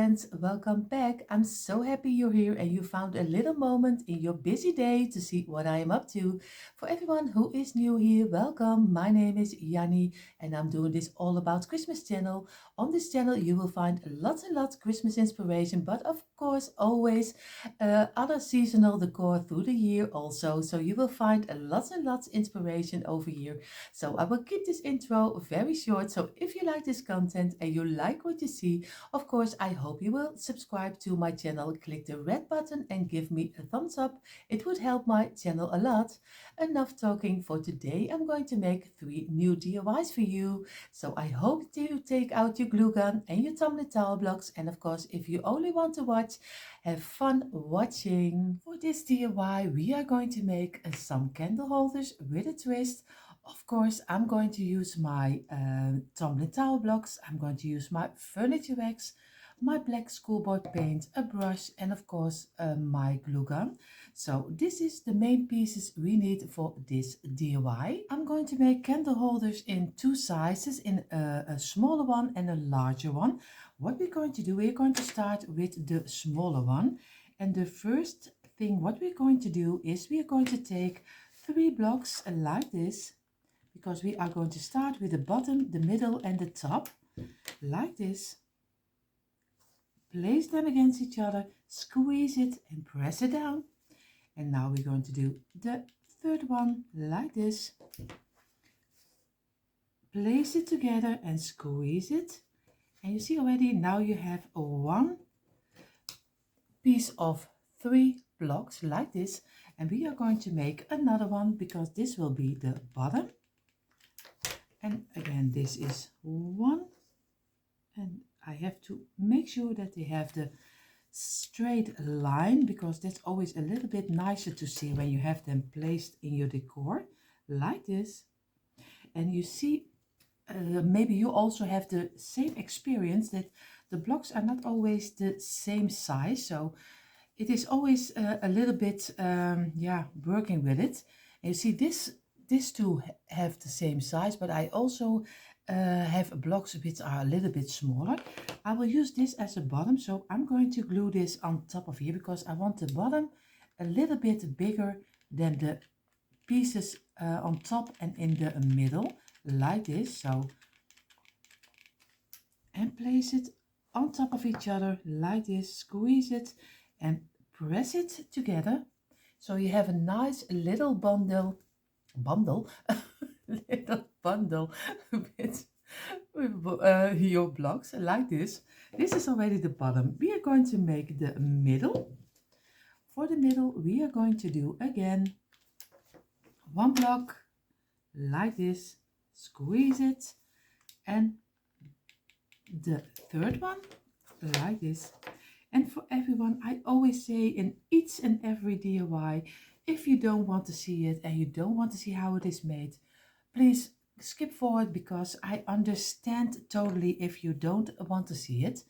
friends, welcome back. I'm so happy you're here and you found a little moment in your busy day to see what I am up to. For everyone who is new here, welcome. My name is Yanni and I'm doing this all about Christmas channel. On this channel you will find lots and lots Christmas inspiration, but of course always other seasonal decor through the year also. So you will find lots and lots inspiration over here. So I will keep this intro very short. So if you like this content and you like what you see, of course, I hope you will subscribe to my channel, click the red button and give me a thumbs up. It would help my channel a lot. Enough talking for today. I'm going to make 3 new DIYs for you. So I hope you take out your glue gun and your tumbling towel blocks. And of course, if you only want to watch, have fun watching. For this DIY, we are going to make some candle holders with a twist. Of course, I'm going to use my tumbling towel blocks. I'm going to use my furniture wax, my black schoolboard paint, a brush, and of course my glue gun. So this is the main pieces we need for this DIY. I'm going to make candle holders in 2 sizes, in a smaller one and a larger one. What we're going to do, we're going to start with the smaller one. And the first thing what we're going to do is we're going to take 3 blocks like this, because we are going to start with the bottom, the middle and the top, like this. Place them against each other, squeeze it and press it down. And now we're going to do the third one like this. Place it together and squeeze it. And you see already, now you have one piece of 3 blocks like this. And we are going to make another one, because this will be the bottom. And again, this is one, and I have to make sure that they have the straight line, because that's always a little bit nicer to see when you have them placed in your decor like this. And you see, maybe you also have the same experience, that the blocks are not always the same size, so it is always a little bit working with it. And you see, these two have the same size, but I also have blocks which are a little bit smaller. I will use this as a bottom, so I'm going to glue this on top of here, because I want the bottom a little bit bigger than the pieces on top and in the middle, like this. So, and place it on top of each other like this, squeeze it and press it together. So you have a nice little bundle little bundle with your blocks like this. This is already the bottom. We are going to make the middle. For the middle we are going to do again 1 block like this, squeeze it, and the third one like this. And for everyone, I always say in each and every DIY, if you don't want to see it and you don't want to see how it is made, please skip forward, because I understand totally if you don't want to see it.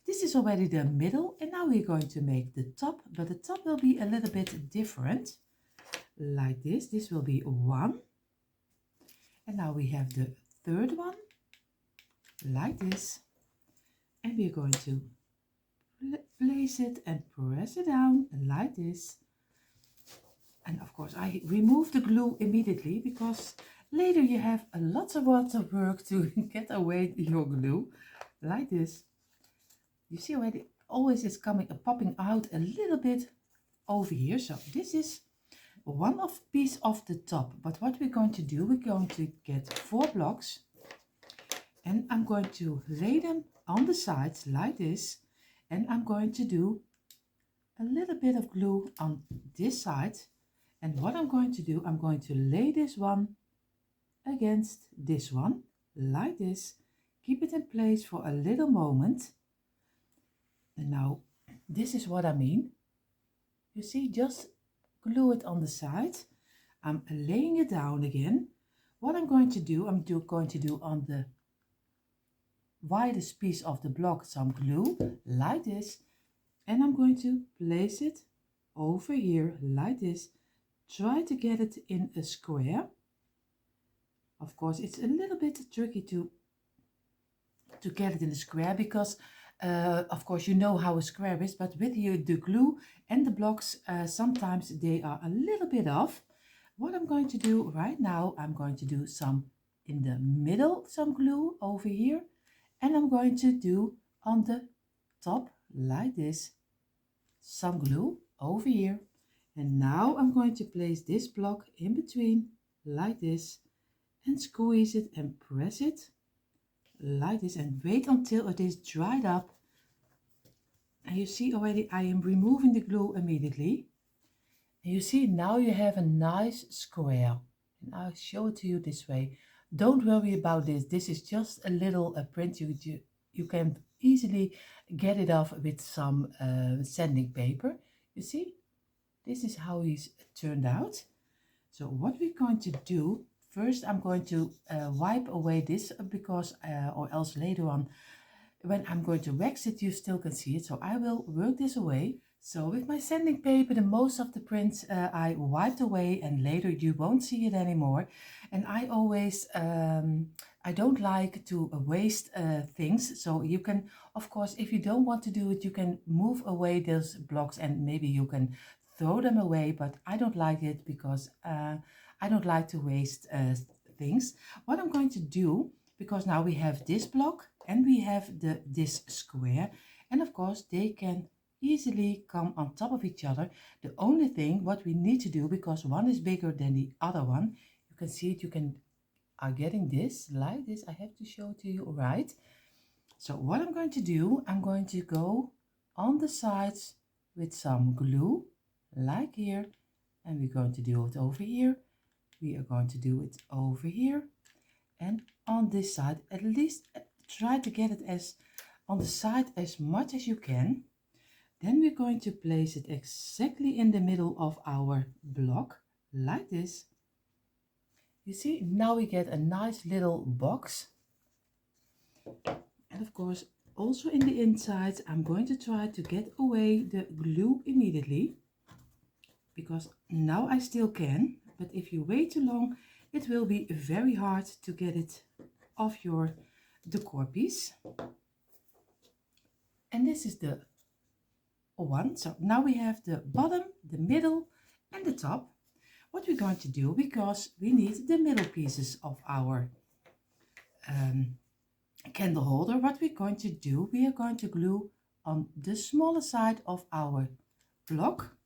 This is already the middle, and now we're going to make the top, but the top will be a little bit different like this. This will be 1, and now we have the third one like this, and we're going to place it and press it down like this. And of course I remove the glue immediately, because later you have a lot of work to get away your glue like this. You see already, always is popping out a little bit over here. So this is one piece of the top, but what we're going to do, we're going to get 4 blocks, and I'm going to lay them on the sides like this. And I'm going to do a little bit of glue on this side. And what I'm going to do, I'm going to lay this one against this one like this. Keep it in place for a little moment. And now this is what I mean. You see, just glue it on the side. I'm laying it down again. What I'm going to do, going to do on the widest piece of the block some glue like this, and I'm going to place it over here like this. Try to get it in a square. Of course it's a little bit tricky to get it in a square, because Of course, you know how a square is, but with you, the glue and the blocks, sometimes they are a little bit off. What I'm going to do right now, I'm going to do some in the middle, some glue over here, and I'm going to do on the top like this, some glue over here. And now I'm going to place this block in between like this and squeeze it and press it like this and wait until it is dried up. And you see already I am removing the glue immediately. And you see now you have a nice square. And I'll show it to you this way. Don't worry about this. This is just a little print. You can easily get it off with some sanding paper. You see, this is how he's turned out. So what we're going to do, first I'm going to wipe away this because, or else later on, when I'm going to wax it, you still can see it. So I will work this away. So with my sanding paper, the most of the prints I wiped away, and later you won't see it anymore. And I always, I don't like to waste things. So you can, of course, if you don't want to do it, you can move away those blocks and maybe you can throw them away. But I don't like it because I don't like to waste things. What I'm going to do, because now we have this block and we have this square, and of course they can easily come on top of each other. The only thing what we need to do, because one is bigger than the other one, you can see it, you are getting this like this. I have to show it to you, right? So what I'm going to do, I'm going to go on the sides with some glue like here, and we're going to do it over here. We are going to do it over here and on this side. At least try to get it as on the side as much as you can. Then we're going to place it exactly in the middle of our block like this. You see, now we get a nice little box. And of course, also in the inside, I'm going to try to get away the glue immediately, because now I still can, but if you wait too long, it will be very hard to get it off your decor piece. And this is the one. So now we have the bottom, the middle and the top. What we're going to do, because we need the middle pieces of our candle holder, what we're going to do, we are going to glue on the smaller side of our block,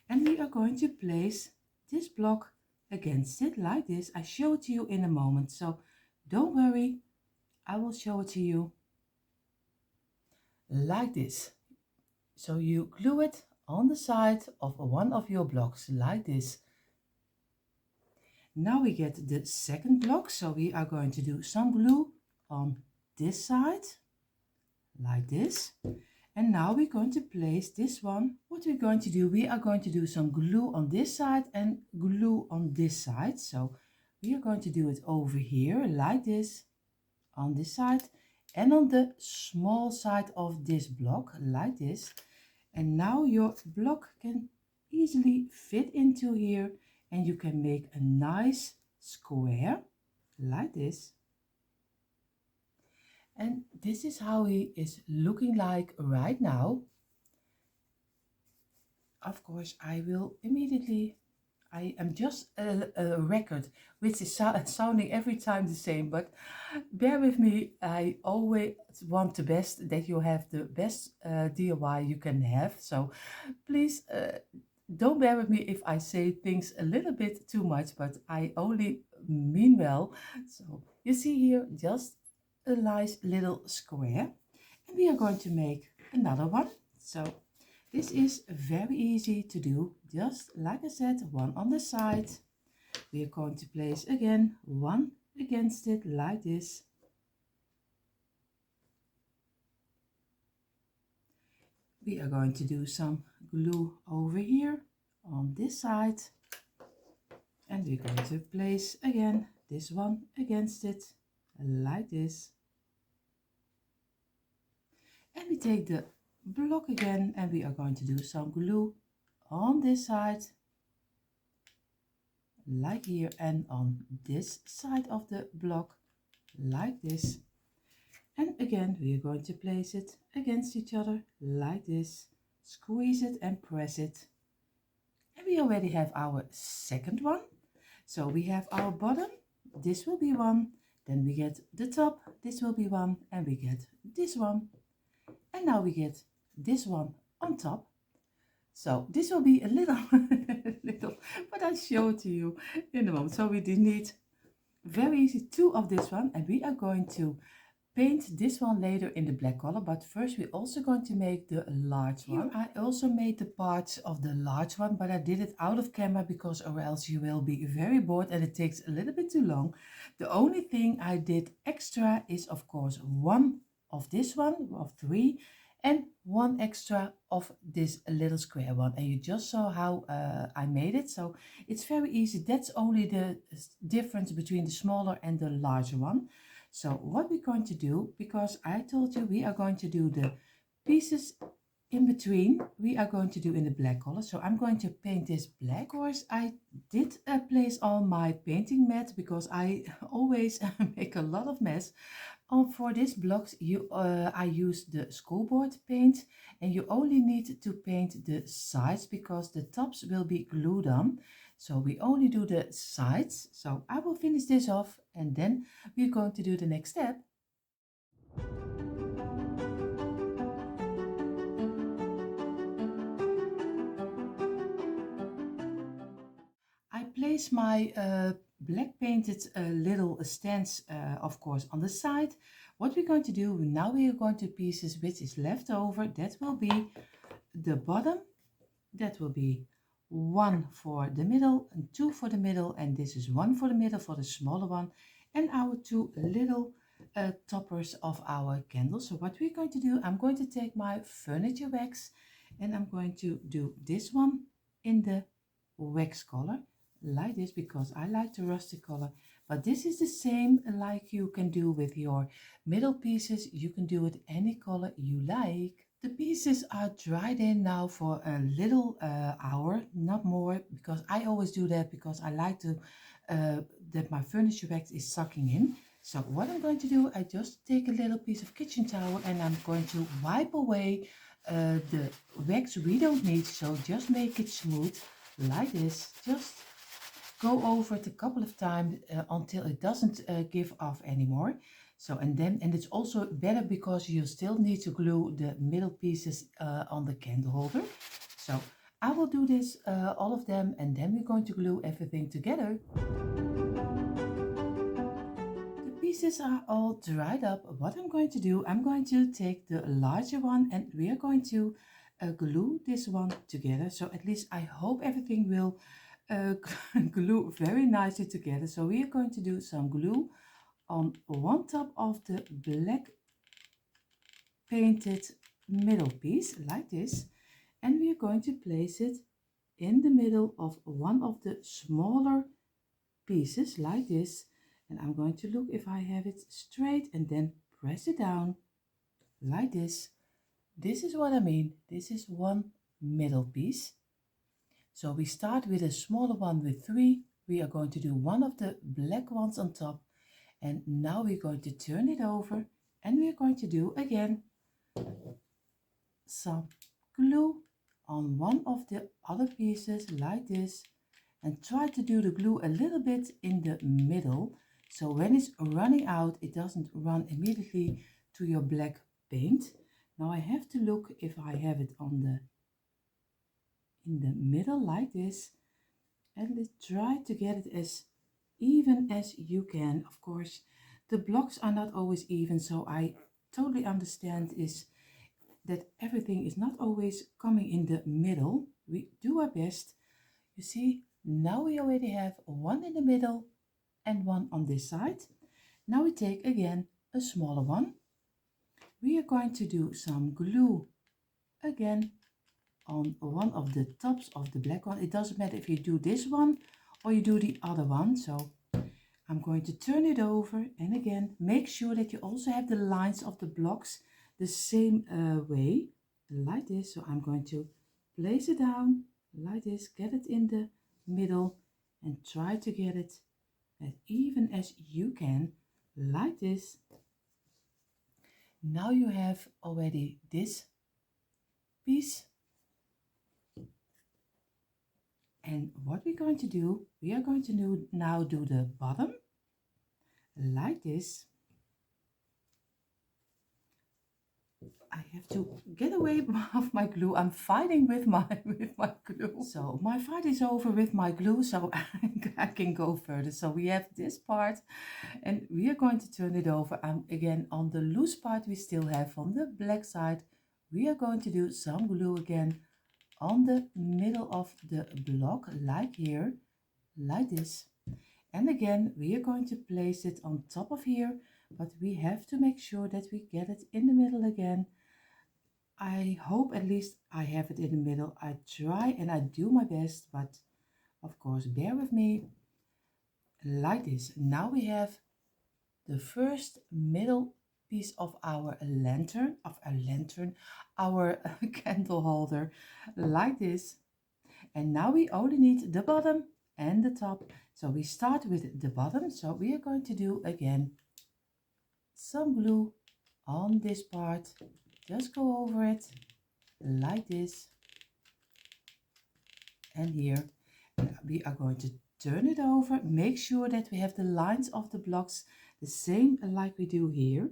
and we are going to place this block against it like this. I show it to you in a moment, so don't worry, I will show it to you like this. So you glue it on the side of one of your blocks like this. Now we get the second block, so we are going to do some glue on this side like this. And now we're going to place this one. What we're going to do, we are going to do some glue on this side and glue on this side. So we are going to do it over here like this, on this side, and on the small side of this block like this. And now your block can easily fit into here, and you can make a nice square like this. And this is how he is looking like right now. Of course, I will immediately, I am just a record which is sounding every time the same, but bear with me. I always want the best, that you have the best DIY you can have. So please don't bear with me if I say things a little bit too much, but I only mean well. So you see here just a nice little square, and we are going to make another one. So this is very easy to do, just like I said, one on the side. We are going to place again one against it like this. We are going to do some glue over here on this side, and we're going to place again this one against it like this. And we take the block again, and we are going to do some glue on this side like here, and on this side of the block like this. And again, we are going to place it against each other like this. Squeeze it and press it. And we already have our second one. So we have our bottom, this will be one. Then we get the top, this will be one. And we get this one. And now we get this one on top. So this will be a little, little, but I'll show it to you in a moment. So we need very easy two of this one, and we are going to paint this one later in the black color, but first we're also going to make the large one. I also made the parts of the large one, but I did it out of camera because or else you will be very bored and it takes a little bit too long. The only thing I did extra is of course one of this one of three and one extra of this little square one, and you just saw how I made it. So it's very easy. That's only the difference between the smaller and the larger one. So what we're going to do, because I told you we are going to do the pieces in between, we are going to do in the black color. So I'm going to paint this black. Of course, I did place on my painting mat because I always make a lot of mess. For these blocks, I use the schoolboard paint, and you only need to paint the sides because the tops will be glued on. So we only do the sides. So I will finish this off and then we're going to do the next step. I place my black painted little stands, of course, on the side. What we're going to do now, we are going to pieces which is left over. That will be the bottom. That will be one for the middle and two for the middle, and this is one for the middle for the smaller one, and our two little toppers of our candles. So what we're going to do, I'm going to take my furniture wax and I'm going to do this one in the wax color like this because I like the rusty color, but this is the same like you can do with your middle pieces. You can do it any color you like. The pieces are dried in now for a little hour, not more, because I always do that because I like to that my furniture wax is sucking in. So what I'm going to do, I just take a little piece of kitchen towel and I'm going to wipe away the wax we don't need. So just make it smooth like this. Just go over it a couple of times until it doesn't give off anymore. So and it's also better because you still need to glue the middle pieces on the candle holder. So I will do this all of them, and then we're going to glue everything together. The pieces are all dried up. What I'm going to do, I'm going to take the larger one and we are going to glue this one together. So at least I hope everything will glue very nicely together. So we are going to do some glue on one top of the black painted middle piece like this, and we are going to place it in the middle of one of the smaller pieces like this, and I'm going to look if I have it straight and then press it down like this. This is what I mean. This is one middle piece. So we start with a smaller one with three. We are going to do one of the black ones on top, and now we're going to turn it over and we're going to do again some glue on one of the other pieces like this, and try to do the glue a little bit in the middle so when it's running out it doesn't run immediately to your black paint. Now I have to look if I have it on in the middle like this, and let's try to get it as even as you can. Of course the blocks are not always even, so I totally understand is that everything is not always coming in the middle. We do our best. You see, now we already have one in the middle and one on this side. Now we take again a smaller one. We are going to do some glue again on one of the tops of the black one. It doesn't matter if you do this one or you do the other one. So I'm going to turn it over, and again make sure that you also have the lines of the blocks the same way like this. So I'm going to place it down like this, get it in the middle and try to get it as even as you can like this. Now you have already this piece. And what we're going to do, we are going to now do the bottom like this. I have to get away of my glue. I'm fighting with my glue. So my fight is over with my glue, so I can go further. So we have this part, and we are going to turn it over. Again, on the loose part we still have on the black side, we are going to do some glue again on the middle of the block, like here, like this. And again, we are going to place it on top of here, but we have to make sure that we get it in the middle again. I hope at least I have it in the middle. I try and I do my best, but of course, bear with me. Like this. Now we have the first middle piece of our lantern, our candle holder, like this. And now we only need the bottom and the top. So we start with the bottom. So we are going to do again some glue on this part. Just go over it like this. And here we are going to turn it over. Make sure that we have the lines of the blocks the same like we do here.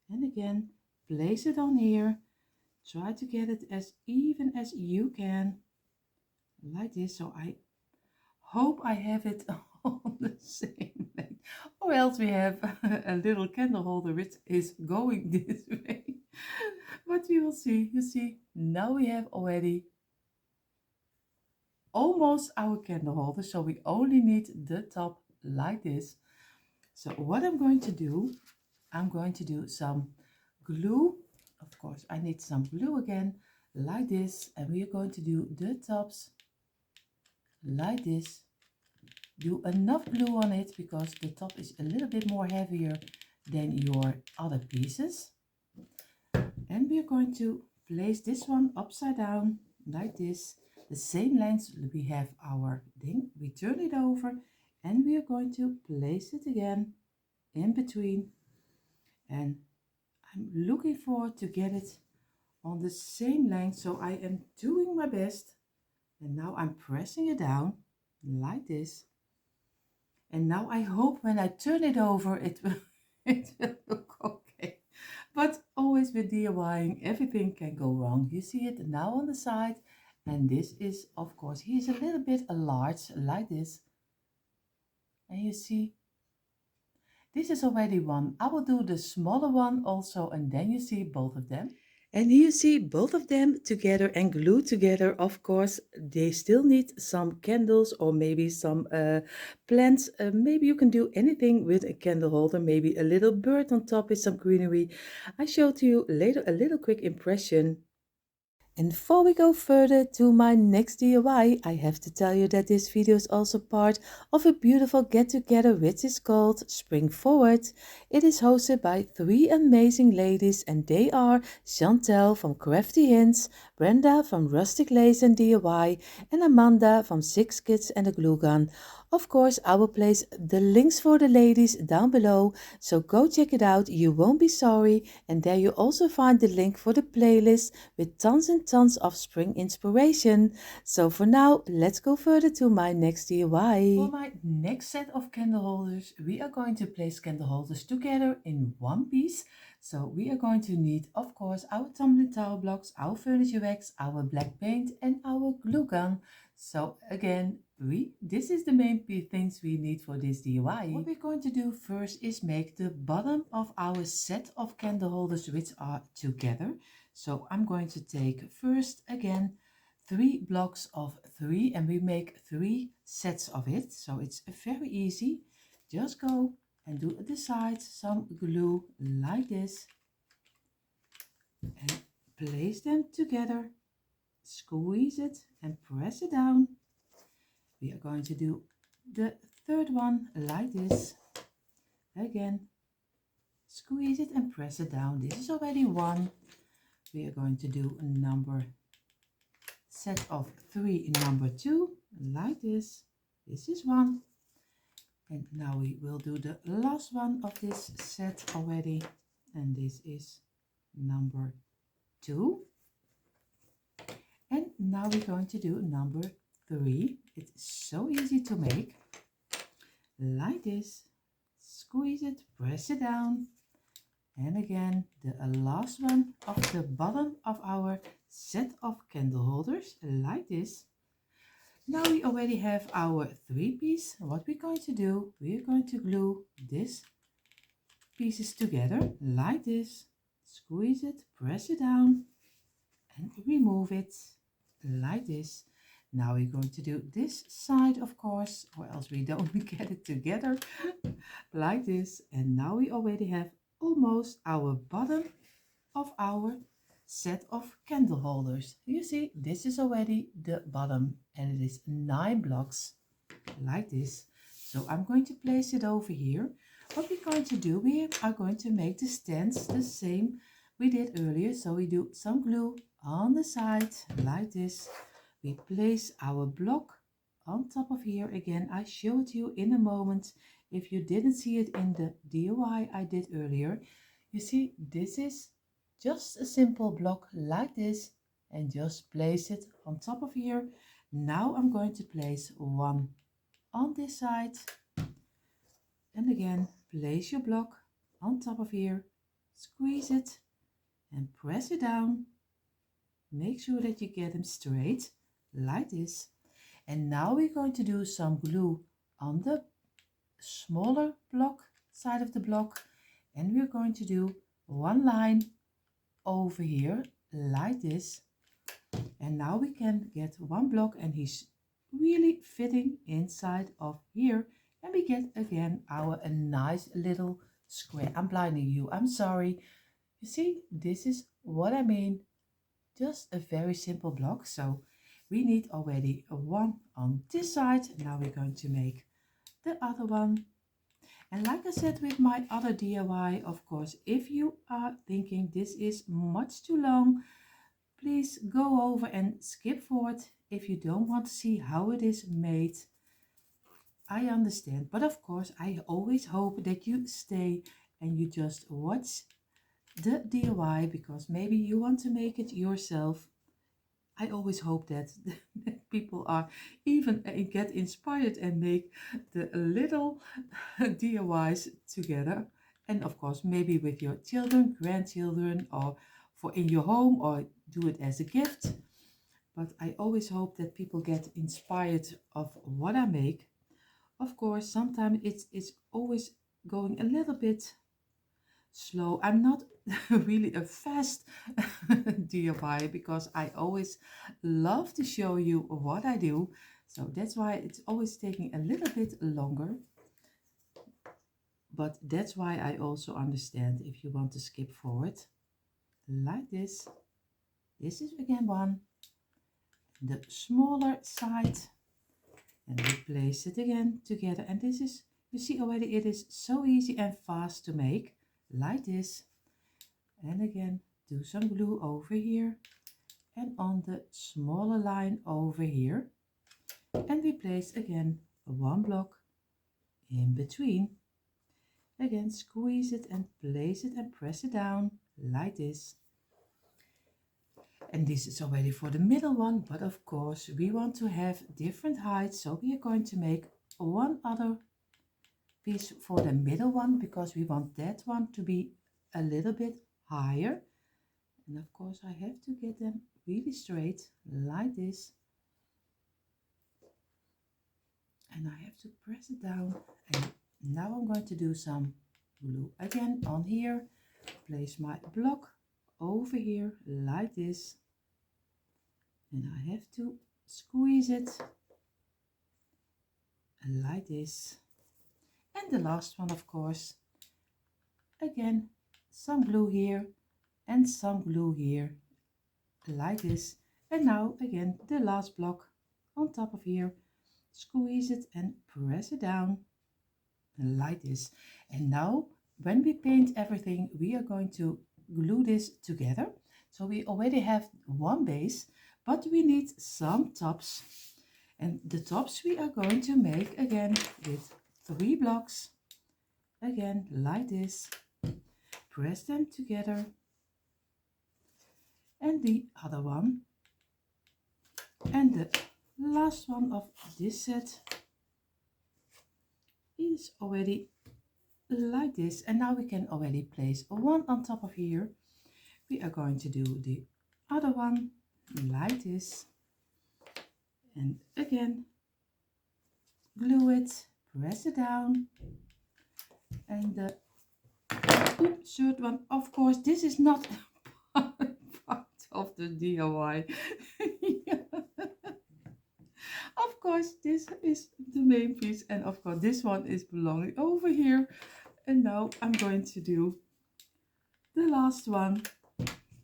And again, place it on here. Try to get it as even as you can, like this. So I hope I have it on the same length, or else we have a little candle holder which is going this way. But we will see. You see, now we have already almost our candle holder, so we only need the top like this. So what I'm going to do, I'm going to do some glue. Of course, I need some glue again, like this, and we are going to do the tops like this. Do enough glue on it because the top is a little bit more heavier than your other pieces. And we are going to place this one upside down like this, the same length we have our thing. We turn it over and we are going to place it again in between, and I'm looking forward to get it on the same length, so I am doing my best. And now I'm pressing it down like this, and now I hope when I turn it over it will, it will look okay. But always with DIYing, everything can go wrong. You see it now on the side, and this is, of course, he's a little bit large like this. And you see, this is already one. I will do the smaller one also, and then you see both of them. And here you see both of them together and glued together. Of course, they still need some candles or maybe some plants. Maybe you can do anything with a candle holder, maybe a little bird on top with some greenery. I showed to you later a little quick impression. And before we go further to my next DIY, I have to tell you that this video is also part of a beautiful get-together which is called Spring Forward. It is hosted by three amazing ladies, and they are Shantell from Crafty Hints, Brenda from Rustic Lace and DIY, and Amanda from Six Kids and a Glue Gun. Of course, I will place the links for the ladies down below, so go check it out, you won't be sorry. And there you also find the link for the playlist with tons and tons of spring inspiration. So for now, let's go further to my next DIY. For my next set of candle holders, we are going to place candle holders together in one piece. So we are going to need, of course, our tumbling tower blocks, our furniture wax, our black paint, and our glue gun. So again, this is the main things we need for this DIY. What we're going to do first is make the bottom of our set of candle holders which are together. So I'm going to take first again 3 blocks of 3, and we make 3 sets of it. So it's very easy. Just go and do the sides some glue like this and place them together. Squeeze it and press it down. We are going to do the third one like this. Again, squeeze it and press it down. This is already one. We are going to do a set of 3 number 2 like this. This is one. And now we will do the last one of this set already. And this is number 2. And now we're going to do number 3. It's so easy to make. Like this. Squeeze it, press it down. And again, the last one of the bottom of our set of candle holders, like this. Now we already have our 3-piece. What we're going to do, we're going to glue these pieces together, like this. Squeeze it, press it down, and remove it, like this. Now we're going to do this side, of course, or else we don't get it together, like this. And now we already have almost our bottom of our set of candle holders. You see, this is already the bottom, and it is 9 blocks, like this. So I'm going to place it over here. What we're going to do, we are going to make the stands the same we did earlier. So we do some glue on the side, like this. We place our block on top of here. Again, I showed you in a moment. If you didn't see it in the DIY I did earlier, you see, this is just a simple block like this, and just place it on top of here. Now I'm going to place one on this side, and again, place your block on top of here, squeeze it and press it down. Make sure that you get them straight, like this. And now we're going to do some glue on the smaller block side of the block, and we're going to do one line over here, like this. And now we can get one block, and he's really fitting inside of here, and we get again our a nice little square. I'm blinding you, I'm sorry. You see, this is what I mean, just a very simple block. So we need already a one on this side. Now we're going to make the other one. And like I said with my other DIY, of course, if you are thinking this is much too long, please go over and skip forward if you don't want to see how it is made. I understand, but of course I always hope that you stay and you just watch the DIY, because maybe you want to make it yourself. I always hope that, that people are even get inspired and make the little DIYs together. And of course, maybe with your children, grandchildren, or for in your home, or do it as a gift. But I always hope that people get inspired of what I make. Of course, sometimes it's always going a little bit slow. I'm not really a fast DIY, because I always love to show you what I do. So that's why it's always taking a little bit longer. But that's why I also understand if you want to skip forward, like this. This is again one, the smaller side, and we place it again together. And this is, you see already, it is so easy and fast to make, like this. And again, do some glue over here and on the smaller line over here. And we place again one block in between. Again, squeeze it and place it and press it down, like this. And this is already for the middle one, but of course we want to have different heights. So we are going to make one other piece for the middle one, because we want that one to be a little bit higher. And of course I have to get them really straight, like this. And I have to press it down. And now I'm going to do some glue again on here. Place my block over here, like this. And I have to squeeze it, like this. And the last one, of course, again, some glue here and some glue here, like this. And now again, the last block on top of here, squeeze it and press it down, like this. And now when we paint everything, we are going to glue this together. So we already have one base, but we need some tops. And the tops we are going to make again with 3 blocks, again like this. Press them together, and the other one, and the last one of this set is already like this. And now we can already place one on top of here. We are going to do the other one like this, and again glue it, press it down, and the third one, of course, this is not part of the DIY. Of course, this is the main piece, and of course this one is belonging over here. And now I'm going to do the last one.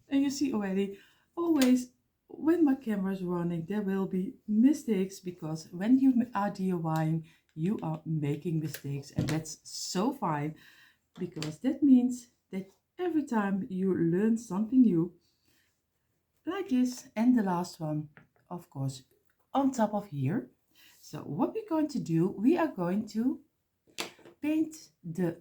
And you see already, always when my camera is running, there will be mistakes, because when you are DIYing, you are making mistakes, and that's so fine, because that means that every time you learn something new, like this. And the last one, of course, on top of here. So what we're going to do, we are going to paint the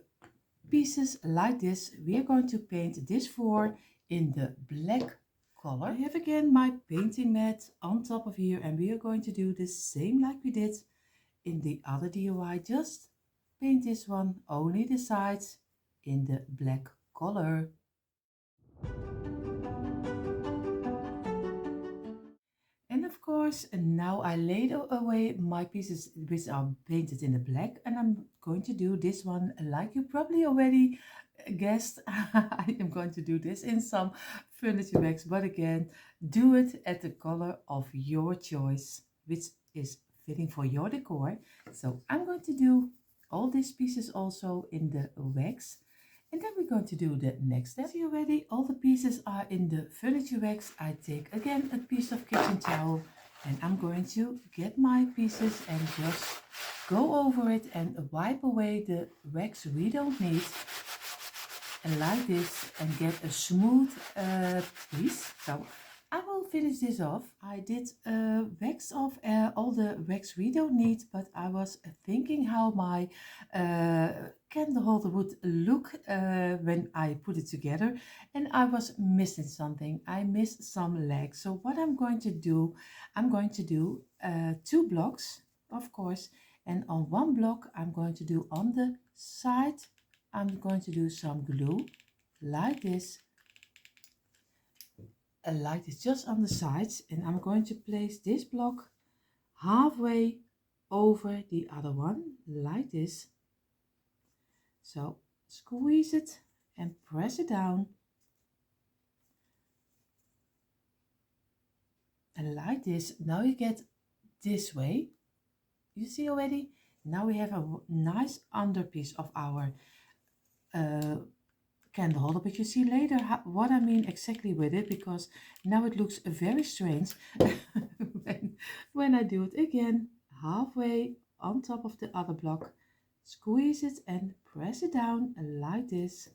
pieces like this. We are going to paint this floor in the black color. I have again my painting mat on top of here, and we are going to do the same like we did in the other DIY. Just paint this one, only the sides, in the black color. And of course, now I laid away my pieces which are painted in the black, and I'm going to do this one like you probably already guessed. I am going to do this in some furniture wax, but again, do it at the color of your choice, which is fitting for your decor. So I'm going to do all these pieces also in the wax. And then we're going to do the next step. See already, all the pieces are in the furniture wax. I take again a piece of kitchen towel, and I'm going to get my pieces and just go over it and wipe away the wax we don't need. And like this, and get a smooth piece. So I will finish this off. I did wax off all the wax we don't need, but I was thinking how my candle holder would look when I put it together, and I was missing something. I missed some legs. So what I'm going to do, I'm going to do 2 blocks, of course, and on one block I'm going to do on the side, I'm going to do some glue like this, just on the sides, and I'm going to place this block halfway over the other one like this. So squeeze it and press it down, and like this. Now you get this way, you see already. Now we have a nice underpiece of our candle holder, but you see later what I mean exactly with it, because now it looks very strange when I do it again. Halfway on top of the other block, squeeze it and press it down like this.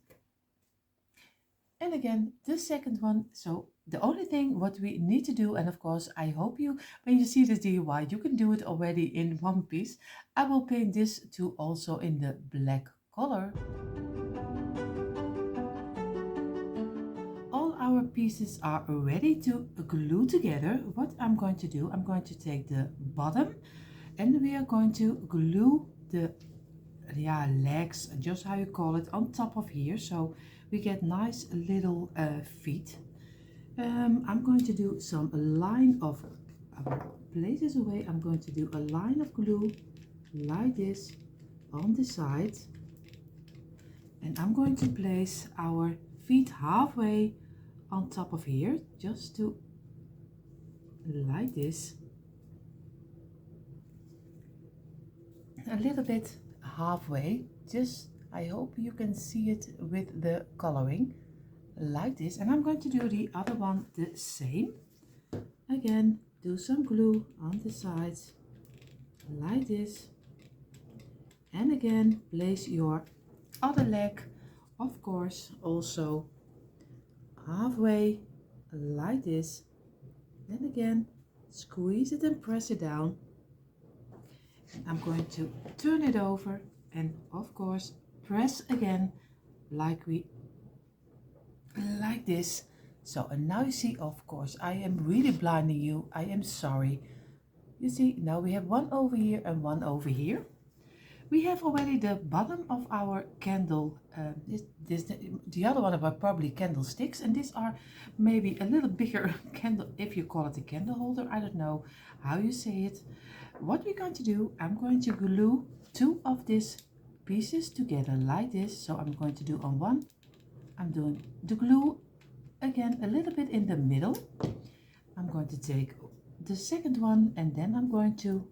And again the second one. So the only thing what we need to do, and of course I hope you, when you see this DIY, you can do it already in one piece. I will paint this too also in the black color. All our pieces are ready to glue together. What I'm going to do, I'm going to take the bottom, and we are going to glue the legs, just how you call it, on top of here, so we get nice little feet. I'm going to do some line of places away. I'm going to do a line of glue like this on the side, and I'm going to place our feet halfway on top of here, just to like this, a little bit halfway. Just, I hope you can see it with the coloring like this. And I'm going to do the other one the same. Again, do some glue on the sides like this, and again place your other leg, of course, also halfway like this. Then again squeeze it and press it down. I'm going to turn it over, and of course press again like this, So, and now you see, of course, I am really blinding you. I am sorry. You see, now we have one over here and one over here. We have already the bottom of our candle. The other one are probably candlesticks, and these are maybe a little bigger candle, if you call it a candle holder. I don't know how you say it. What we're going to do, I'm going to glue two of these pieces together like this. So I'm going to do on one, I'm doing the glue again a little bit in the middle. I'm going to take the second one and then I'm going to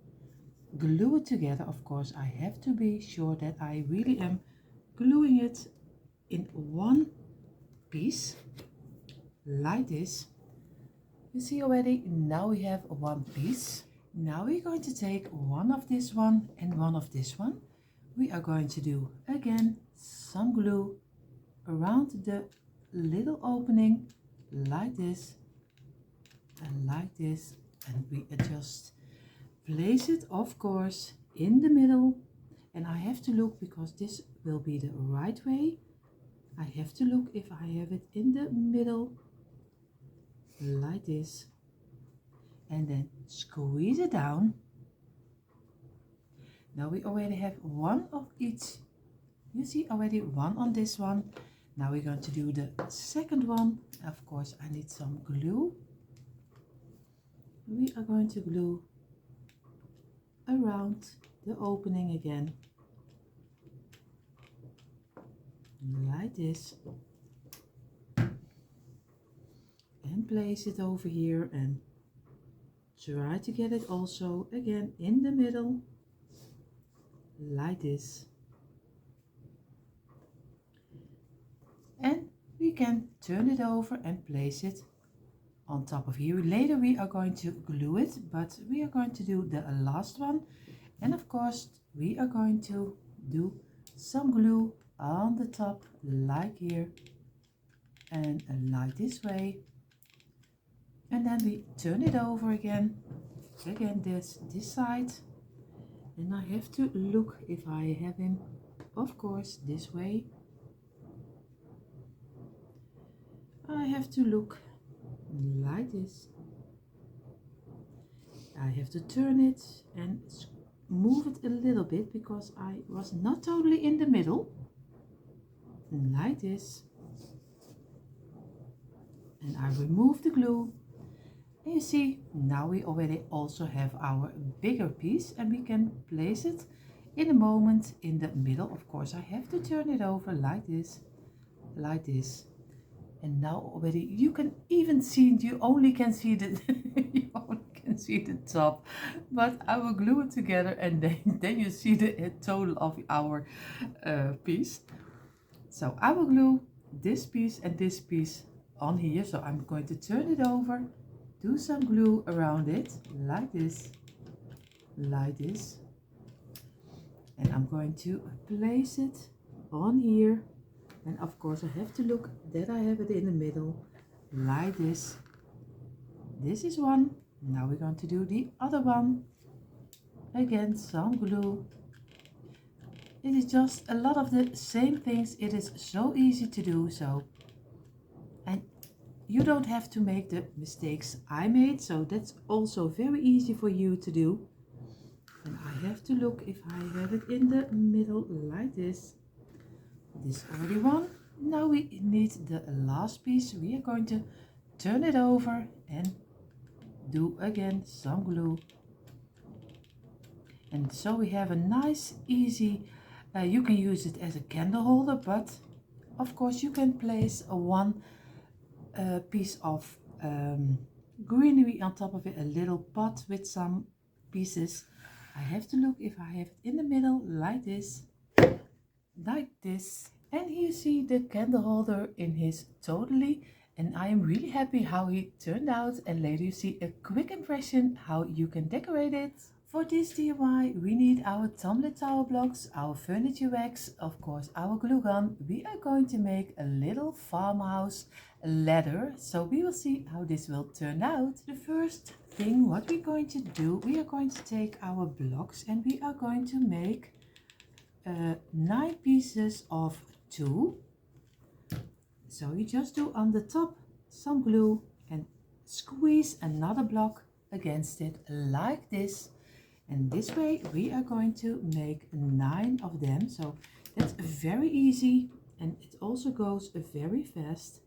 glue it together. Of course, I have to be sure that I really am gluing it in one piece like this. You see already, now we have one piece. Now we're going to take one of this one and one of this one. We are going to do again some glue around the little opening like this and like this, and we just place it, of course, in the middle. And I have to look, because this will be the right way, I have to look if I have it in the middle like this, and then squeeze it down. Now we already have one of each. You see already one on this one. Now we're going to do the second one. Of course, I need some glue. We are going to glue around the opening again like this, and place it over here and try to get it also again in the middle like this. And we can turn it over and place it on top of here. Later we are going to glue it, but we are going to do the last one. And of course we are going to do some glue on the top like here and like this way. And then we turn it over again this side. And I have to look if I have him, of course, this way. I have to look like this. I have to turn it and move it a little bit, because I was not totally in the middle, like this. And I remove the glue, and you see, now we already also have our bigger piece, and we can place it in a moment in the middle. Of course, I have to turn it over like this, like this. And now already you can even see, you only can see the you only can see the top, but I will glue it together, and then you see the total of our piece. So I will glue this piece and this piece on here. So I'm going to turn it over, do some glue around it like this, and I'm going to place it on here. And of course I have to look that I have it in the middle like this. This is one. Now we're going to do the other one. Again, some glue. It is just a lot of the same things. It is so easy to do so. And you don't have to make the mistakes I made. So that's also very easy for you to do. And I have to look if I have it in the middle like this. This already one. Now we need the last piece. We are going to turn it over and do again some glue. And so we have a nice, easy, you can use it as a candle holder, but of course you can place one piece of greenery on top of it, a little pot with some pieces. I have to look if I have it in the middle like this. Like this. And here you see the candle holder in his totally, and I am really happy how he turned out, and later you see a quick impression how you can decorate it. For this DIY we need our tumbling tower blocks, our furniture wax, of course our glue gun. We are going to make a little farmhouse ladder, so we will see how this will turn out. The first thing what we're going to do, we are going to take our blocks and we are going to make 9 pieces of 2. So you just do on the top some glue and squeeze another block against it like this. And this way we are going to make 9 of them. So that's very easy and it also goes very fast.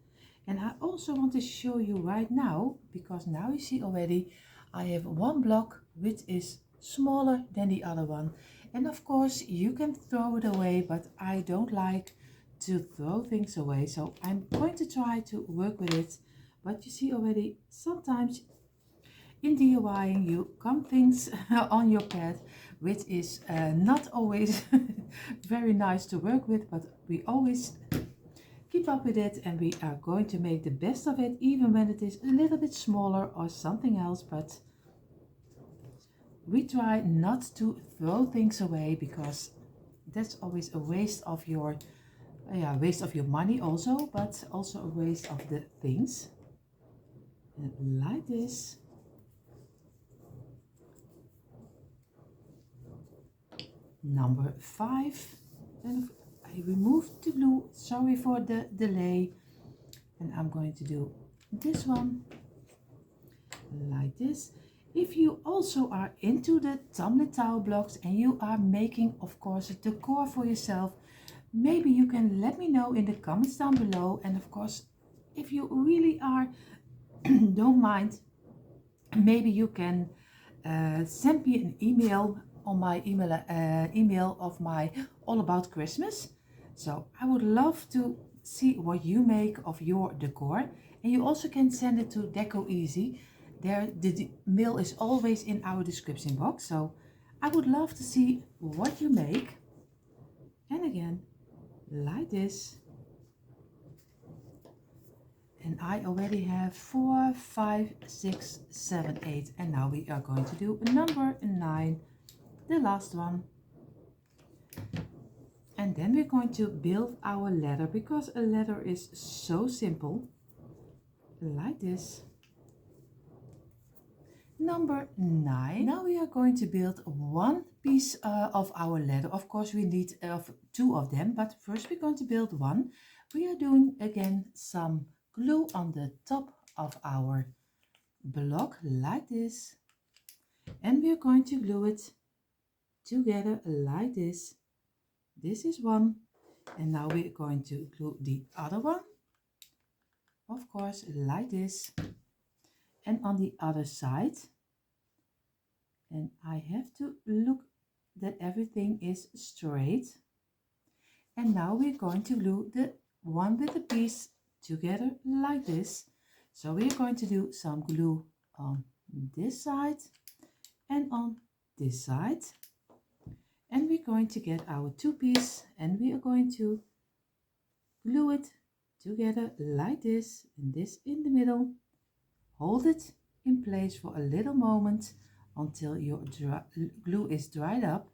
And I also want to show you right now, because now you see already I have one block which is smaller than the other one. And of course you can throw it away, but I don't like to throw things away. So I'm going to try to work with it. But you see already sometimes in DIYing you come things on your path which is not always very nice to work with, but we always keep up with it and we are going to make the best of it, even when it is a little bit smaller or something else. But we try not to throw things away, because that's always a waste of your money also, but also a waste of the things. And like this. Number 5. And I removed the glue, sorry for the delay. And I'm going to do this one like this. If you also are into the tumbling tile blocks and you are making, of course, a decor for yourself, maybe you can let me know in the comments down below. And of course, if you really are don't mind, maybe you can send me an email on my email of my All About Christmas. So I would love to see what you make of your decor. And you also can send it to Deco Easy. There, the mail is always in our description box. So I would love to see what you make. And again, like this. And I already have 4, 5, 6, 7, 8. And now we are going to do number 9, the last one. And then we're going to build our ladder, because a ladder is so simple. Like this. Number 9. Now we are going to build one piece of our ladder. Of course we need 2 of them, but first we're going to build one. We are doing again some glue on the top of our block like this, and we are going to glue it together like this. This is one, and now we're going to glue the other one, of course, like this, and on the other side. And I have to look that everything is straight. And now we're going to glue the one with the piece together like this. So we're going to do some glue on this side and on this side. And we're going to get our 2 pieces and we are going to glue it together like this, and this in the middle. Hold it in place for a little moment until your glue is dried up.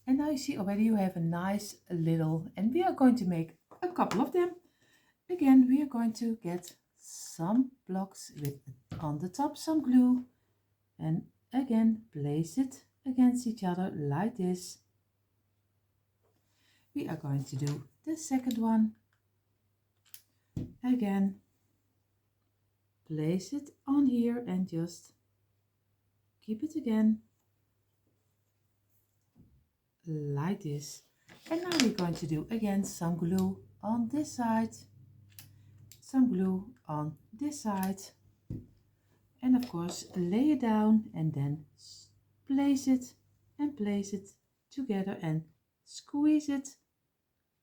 And now you see already you have a nice little, and we are going to make a couple of them. Again, we are going to get some blocks with on the top some glue, and again place it against each other like this. We are going to do the second one. Again, place it on here and just keep it again like this. And now we're going to do again some glue on this side, some glue on this side, and of course lay it down and then place it together and squeeze it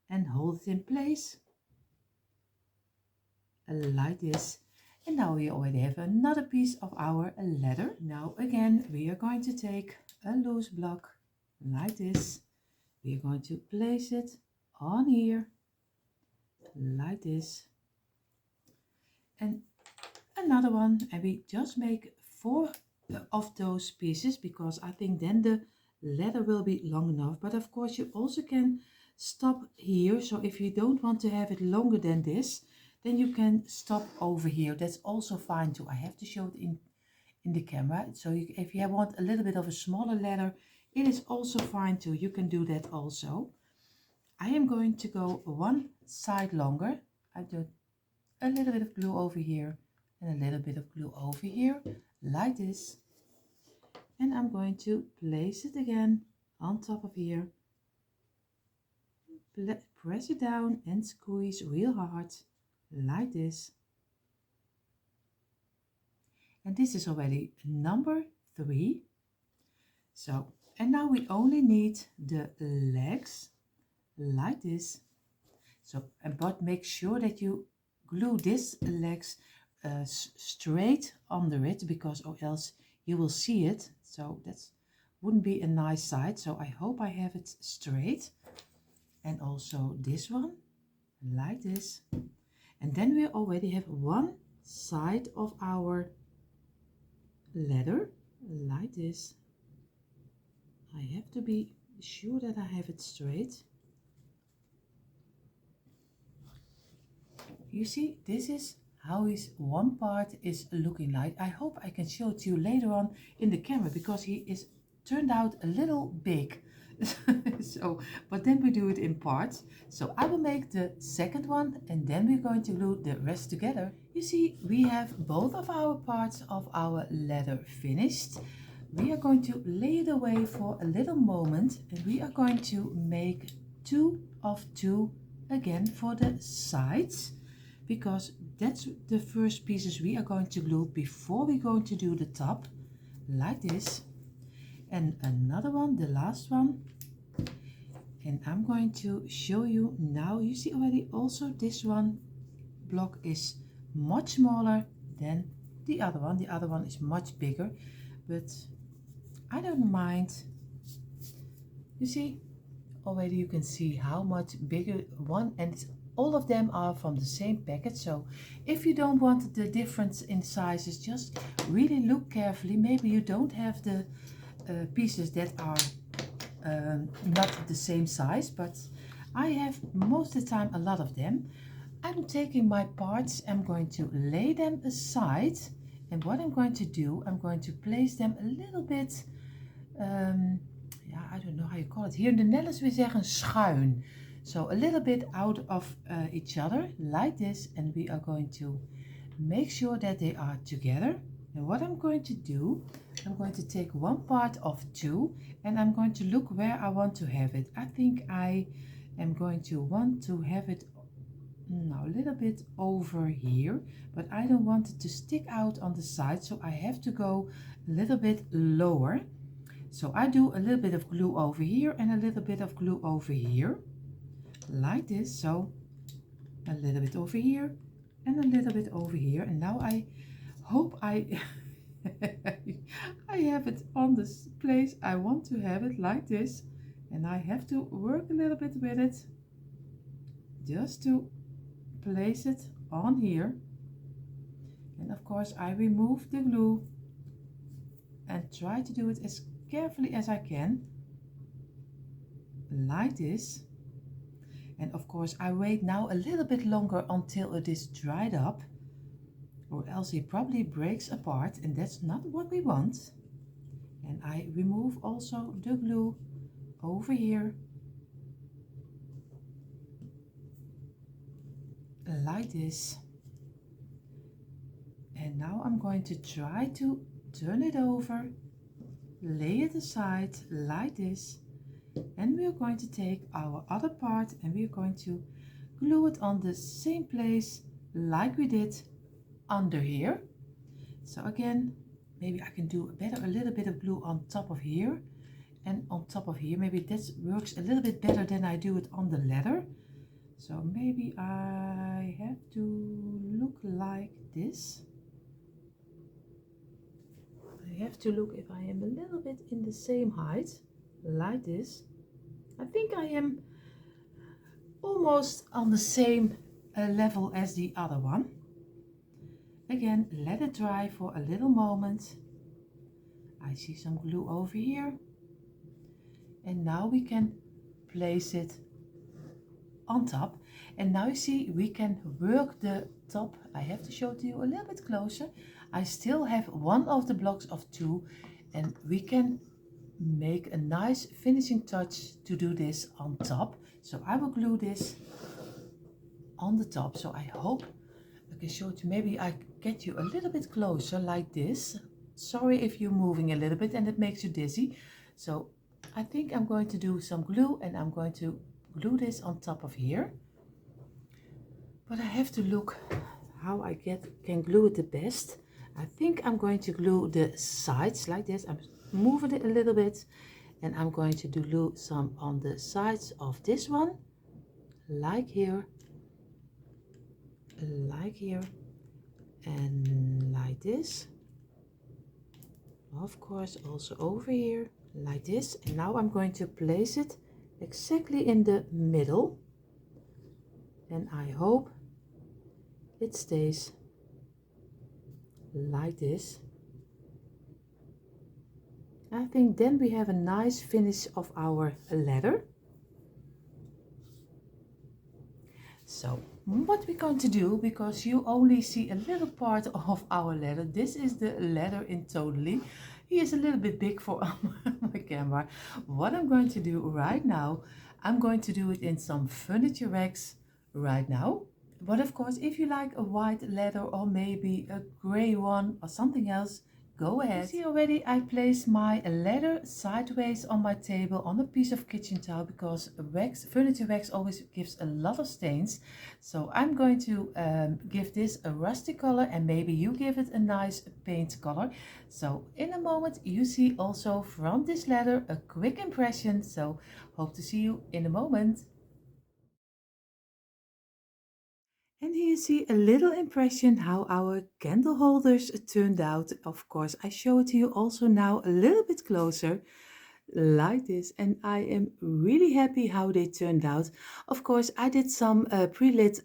and hold it in place like this. And now we already have another piece of our ladder. Now again we are going to take a loose block like this. We are going to place it on here like this, and another one, and we just make 4 of those pieces because I think then the ladder will be long enough. But of course you also can stop here, so if you don't want to have it longer than this, then you can stop over here. That's also fine too. I have to show it in the camera. So if you want a little bit of a smaller ladder, it is also fine too. You can do that also. I am going to go one side longer. I do a little bit of glue over here, and a little bit of glue over here, like this. And I'm going to place it again on top of here. Press it down and squeeze real hard, like this. And this is already number 3. So, and now we only need the legs, like this. So, but make sure that you glue this legs straight under it, because or else you will see it. So that's wouldn't be a nice side. So I hope I have it straight. And also this one, like this. And then we already have one side of our ladder, like this. I have to be sure that I have it straight. You see, this is how his one part is looking like. I hope I can show it to you later on in the camera, because he is turned out a little big. So, but then we do it in parts. So I will make the second one, and then we're going to glue the rest together. You see, we have both of our parts of our ladder finished. We are going to lay it away for a little moment, and we are going to make 2 of 2 again for the sides, because that's the first pieces we are going to glue before we're going to do the top, like this. And another one, the last one, and I'm going to show you now. You see already also this one block is much smaller than the other one. The other one is much bigger, but I don't mind. You see already, you can see how much bigger one, and all of them are from the same packet. So if you don't want the difference in sizes, just really look carefully. Maybe you don't have the pieces that are not the same size, but I have most of the time a lot of them. I'm taking my parts, I'm going to lay them aside, and what I'm going to do, I'm going to place them a little bit, I don't know how you call it. Here in the Netherlands we zeggen schuin. So a little bit out of each other, like this, and we are going to make sure that they are together. And what I'm going to do, I'm going to take one part of 2, and I'm going to look where I want to have it. I think I am going to want to have it now a little bit over here, but I don't want it to stick out on the side, so I have to go a little bit lower. So I do a little bit of glue over here and a little bit of glue over here, like this. So a little bit over here and a little bit over here, and now I hope I I have it on this place I want to have it, like this, and I have to work a little bit with it just to place it on here. And of course I remove the glue and try to do it as carefully as I can, like this. And of course I wait now a little bit longer until it is dried up, or else it probably breaks apart, and that's not what we want. And I remove also the glue over here, like this. And now I'm going to try to turn it over, lay it aside like this, and we're going to take our other part and we're going to glue it on the same place like we did under here. So again, maybe I can do a little bit of glue on top of here and on top of here. Maybe that works a little bit better than I do it on the ladder. So maybe I have to look like this. I have to look if I am a little bit in the same height, like this. I think I am almost on the same level as the other one. Again, let it dry for a little moment. I see some glue over here. And now we can place it on top. And now you see we can work the top. I have to show it to you a little bit closer. I still have one of the blocks of 2, and we can make a nice finishing touch to do this on top. So I will glue this on the top. So I hope I can show it to you. Maybe I get you a little bit closer like this. Sorry if you're moving a little bit and it makes you dizzy. So I think I'm going to do some glue and I'm going to glue this on top of here. But I have to look how I can glue it the best. I think I'm going to glue the sides like this. I'm moving it a little bit and I'm going to glue some on the sides of this one, like here, and like this. Of course also over here like this. And now I'm going to place it exactly in the middle, and I hope it stays like this. I think then we have a nice finish of our ladder. So what we're going to do, because you only see a little part of our ladder, this is the ladder in totally. He is a little bit big for my camera. What I'm going to do right now, I'm going to do it in some furniture racks right now. But of course, if you like a white ladder or maybe a gray one or something else, go ahead. You see already I placed my ladder sideways on my table on a piece of kitchen towel, because furniture wax always gives a lot of stains. So I'm going to give this a rusty color, and maybe you give it a nice paint color. So in a moment you see also from this ladder a quick impression. So hope to see you in a moment. And here you see a little impression how our candle holders turned out. Of course, I show it to you also now a little bit closer, like this, and I am really happy how they turned out. Of course, I did some pre-lit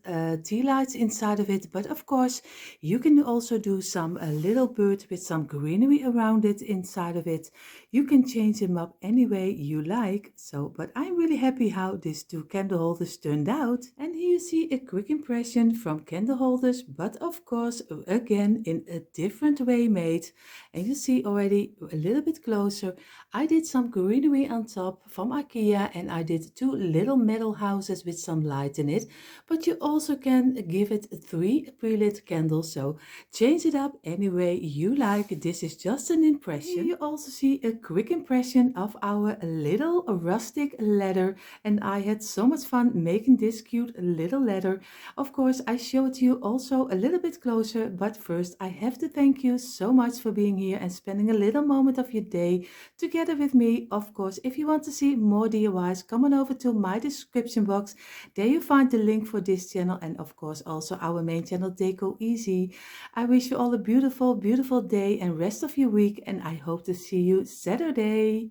tea lights inside of it, but of course you can also do some little bird with some greenery around it inside of it. You can change them up any way you like. So but I'm really happy how these two candle holders turned out. And here you see a quick impression from candle holders, but of course again in a different way made. And you see already a little bit closer, I did some greenery on top from IKEA, and I did two little metal houses with some light in it. But you also can give it 3 pre-lit candles, so change it up any way you like. This is just an impression. Here you also see a quick impression of our little rustic ladder, and I had so much fun making this cute little ladder. Of course, I showed you also a little bit closer, but first I have to thank you so much for being here and spending a little moment of your day together with me. Of course, if you want to see more DIYs, come on over to my description box. There you find the link for this channel, and of course also our main channel Deco Easy. I wish you all a beautiful day and rest of your week, and I hope to see you Saturday.